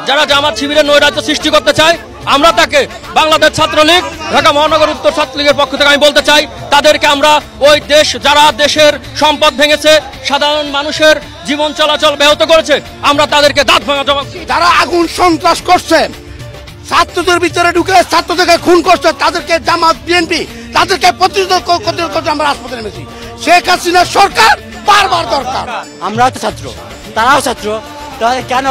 যারা জামাত শিবিরের নৈরাজ্য সৃষ্টি করতে চায়, আমরা তাকে বাংলাদেশ ছাত্রলীগ ঢাকা মহানগর উত্তর ছাত্রলীগের পক্ষ থেকে আমি বলতে চাই, তাদেরকে আমরা ওই দেশ যারা দেশের সম্পদ ভেঙেছে, সাধারণ মানুষের জীবন চলাচল ব্যাহত করেছে, আমরা তাদেরকে দাঁত ভাঙা জবাব। যারা আগুন সন্ত্রাস করছে, ছাত্রদের ভিতরে ঢুকে ছাত্রদেরকে খুন করছে, তাদেরকে জামাত বিএনপি তাদেরকে প্রতিরোধ করতে আমরা রাজপথে নেমেছি। শেখ হাসিনার সরকার বারবার দরকার। আমরা তো ছাত্র, তারাও ছাত্র, তাহলে কেন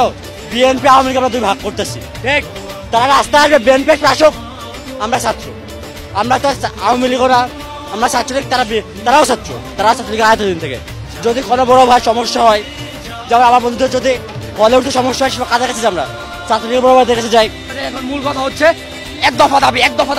বিএনপি আওয়ামী লীগ আমরা দুই ভাগ করতেছি? ঠিক, তারা রাস্তায় আসবে, বিএনপি শাসক, আমরা ছাত্র, আমরা তো আওয়ামী লীগ না, আমরা ছাত্রলীগ, তারাও ছাত্র, তারাও ছাত্রলীগের আয়তদিন থেকে। যদি কোনো বড় ভাই সমস্যা হয়, যেমন আমার বন্ধুদের যদি বলে উঠে সমস্যা হয়, সেটা কাছাকাছি আমরা ছাত্রলীগের বড় ভাইদের কাছে যাই। এখন মূল কথা হচ্ছে এক দফা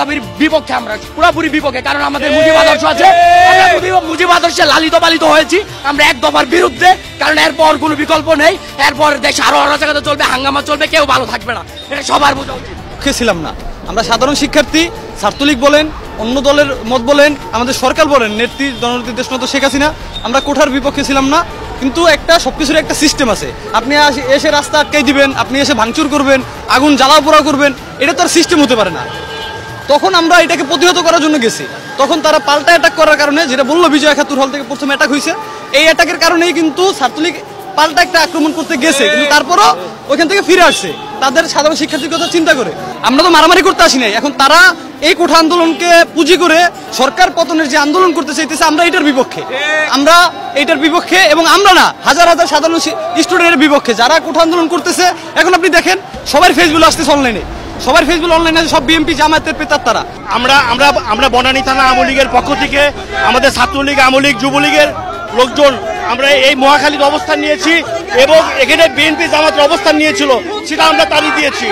দাবির বিপক্ষে, আমরা পুরোপুরি বিপক্ষে। কারণ আমাদের মুজিব আদর্শ আছে, আমরা মুজিব আদর্শে লালিত পালিত হয়েছি, আমরা এক দফার বিরুদ্ধে। কারণ এরপর কোনো বিকল্প নেই, এরপর দেশ আরো অরাজকতা চলবে, হাঙ্গামা চলবে, কেউ ভালো থাকবে না, এটা সবার বোঝা উচিত। ছিলাম না আমরা সাধারণ শিক্ষার্থী, ছাত্রলীগ বলেন, অন্য দলের মত বলেন, আমাদের সরকার বলেন, নেত্রী জননেত্রী দেশনেত্রী শেখ হাসিনা, আমরা কোঠার বিপক্ষে ছিলাম না। কিন্তু একটা সবকিছুর একটা সিস্টেম আছে। আপনি এসে রাস্তা আটকাই দিবেন, আপনি এসে ভাঙচুর করবেন, আগুন জ্বালাও পোড়াও করবেন, এটা তো আর সিস্টেম হতে পারে না। তখন আমরা এটাকে প্রতিহত করার জন্য গেছি। তখন তারা পাল্টা অ্যাটাক করার কারণে, যেটা বললো বিজয় একাত্তর হল থেকে প্রথম অ্যাটাক হয়েছে, এই অ্যাটাকের কারণেই কিন্তু ছাত্রলীগ পাল্টা একটা আক্রমণ করতে গেছে, কিন্তু তারপরও ওইখান থেকে ফিরে আসছে তাদের সাধারণ শিক্ষার্থীর কথা চিন্তা করে। আমরা তো মারামারি করতে আসি নাই। এখন তারা এই কোঠা আন্দোলনকে পুঁজি করে সরকার পতনের যে আন্দোলন করতে চাইতেছে, আমরা এটার বিপক্ষে, আমরা এইটার বিপক্ষে। এবং আমরা না, হাজার হাজার সাধারণ স্টুডেন্টের বিপক্ষে যারা কোঠা আন্দোলন করতেছে। এখন আপনি দেখেন সবার ফেসবুক আসতেছে অনলাইনে, সবার ফেসবুক অনলাইনে আছে, সব বিএনপি জামায়াতের পেতার তারা। আমরা বনানী থানা আওয়ামী লীগের পক্ষ থেকে আমাদের ছাত্রলীগ, আওয়ামী লীগ, যুবলীগের লোকজন আমরা এই মহাখালীতে অবস্থান নিয়েছি এবং এখানে বিএনপি জামাতের অবস্থান নিয়েছিল, সেটা আমরা তাড়িয়ে দিয়েছি।